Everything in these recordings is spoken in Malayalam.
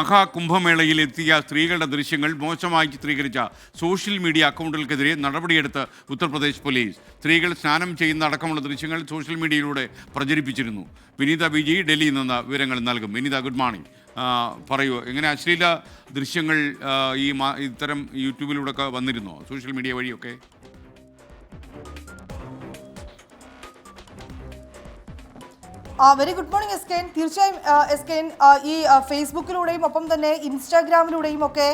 മഹാകുംഭമേളയിൽ എത്തിയ സ്ത്രീകളുടെ ദൃശ്യങ്ങൾ മോശമായി ചിത്രീകരിച്ച സോഷ്യൽ മീഡിയ അക്കൗണ്ടുകൾക്കെതിരെ നടപടിയെടുത്ത് ഉത്തർപ്രദേശ് പോലീസ്. സ്ത്രീകൾ സ്നാനം ചെയ്യുന്ന അടക്കമുള്ള ദൃശ്യങ്ങൾ സോഷ്യൽ മീഡിയയിലൂടെ പ്രചരിപ്പിച്ചിരുന്നു. വിനീത ബിജി ഡൽഹിയിൽ നിന്ന് വിവരങ്ങൾ നൽകും. വിനീത, ഗുഡ് മോർണിംഗ്. പറയൂ, എങ്ങനെ അശ്ലീല ദൃശ്യങ്ങൾ ഇത്തരം യൂട്യൂബിലൂടെ ഒക്കെ വന്നിരുന്നോ, സോഷ്യൽ മീഡിയ വഴിയൊക്കെ? Very good morning S K N. തീർച്ചയായും എസ് കെ എൻ, ഈ ഫേസ്ബുക്കിലൂടെയും ഒപ്പം തന്നെ ഇൻസ്റ്റാഗ്രാമിലൂടെയും ഒക്കെ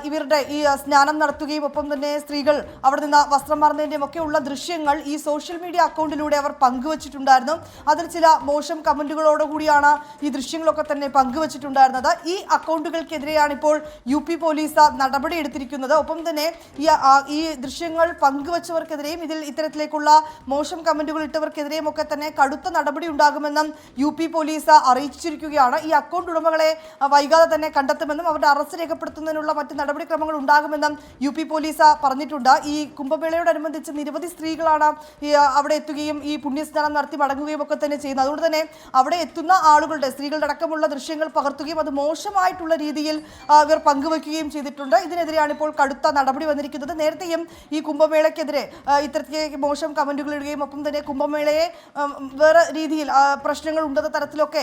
ഇവരുടെ ഈ സ്നാനം നടത്തുകയും ഒപ്പം തന്നെ സ്ത്രീകൾ അവിടെ നിന്ന് വസ്ത്രം മാറുന്നതിൻ്റെയും ഒക്കെ ഉള്ള ദൃശ്യങ്ങൾ ഈ സോഷ്യൽ മീഡിയ അക്കൗണ്ടിലൂടെ അവർ പങ്കുവച്ചിട്ടുണ്ടായിരുന്നു. അതിൽ ചില മോശം കമൻറ്റുകളോടുകൂടിയാണ് ഈ ദൃശ്യങ്ങളൊക്കെ തന്നെ പങ്കുവച്ചിട്ടുണ്ടായിരുന്നത്. ഈ അക്കൗണ്ടുകൾക്കെതിരെയാണ് ഇപ്പോൾ UP പോലീസ് നടപടിയെടുത്തിരിക്കുന്നത്. ഒപ്പം തന്നെ ഈ ദൃശ്യങ്ങൾ പങ്കുവച്ചവർക്കെതിരെയും ഇത്തരത്തിലേക്കുള്ള മോശം കമൻറ്റുകൾ ഇട്ടവർക്കെതിരെയും ഒക്കെ തന്നെ കടുത്ത നടപടി ഉണ്ടാകുമെന്ന് UP പോലീസ് അറിയിച്ചിരിക്കുകയാണ്. ഈ അക്കൗണ്ട് ഉടമകളെ വൈകാതെ തന്നെ കണ്ടെത്തുമെന്നും അവരുടെ അറസ്റ്റ് രേഖപ്പെടുത്തുന്നതിനുള്ള മറ്റ് നടപടിക്രമങ്ങൾ ഉണ്ടാകുമെന്നും UP പോലീസ് പറഞ്ഞിട്ടുണ്ട്. ഈ കുംഭമേളയോടനുബന്ധിച്ച് നിരവധി സ്ത്രീകളാണ് അവിടെ എത്തുകയും ഈ പുണ്യസ്നാനം നടത്തി മടങ്ങുകയും ഒക്കെ തന്നെ ചെയ്യുന്നത്. അതുകൊണ്ട് തന്നെ അവിടെ എത്തുന്ന ആളുകളുടെ, സ്ത്രീകളുടെ അടക്കമുള്ള ദൃശ്യങ്ങൾ പകർത്തുകയും അത് മോശമായിട്ടുള്ള രീതിയിൽ ഇവർ പങ്കുവയ്ക്കുകയും ചെയ്തിട്ടുണ്ട്. ഇതിനെതിരെയാണ് ഇപ്പോൾ കടുത്ത നടപടി വന്നിരിക്കുന്നത്. നേരത്തെയും ഈ കുംഭമേളയ്ക്കെതിരെ ഇത്തരത്തിലേക്ക് മോശം കമന്റുകൾ ഇടുകയും ഒപ്പം തന്നെ കുംഭമേളയെ വേറെ രീതിയിൽ പ്രശ്നങ്ങൾ ഉണ്ടെന്ന തരത്തിലൊക്കെ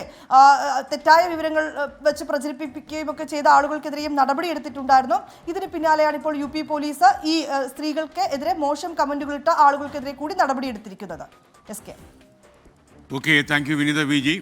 തെറ്റായ വിവരങ്ങൾ വെച്ച് പ്രചരിപ്പിക്കുകയും ഒക്കെ ചെയ്ത ആളുകൾക്കെതിരെയും നടപടിയെടുത്തിട്ടുണ്ടായിരുന്നു. ഇതിന് പിന്നാലെയാണ് ഇപ്പോൾ UP പോലീസ് ഈ സ്ത്രീകൾക്ക് എതിരെ മോശം കമന്റുകളിട്ട ആളുകൾക്കെതിരെ കൂടി നടപടിയെടുത്തിരിക്കുന്നത്. S K. Okay, thank you Vineetha Biji.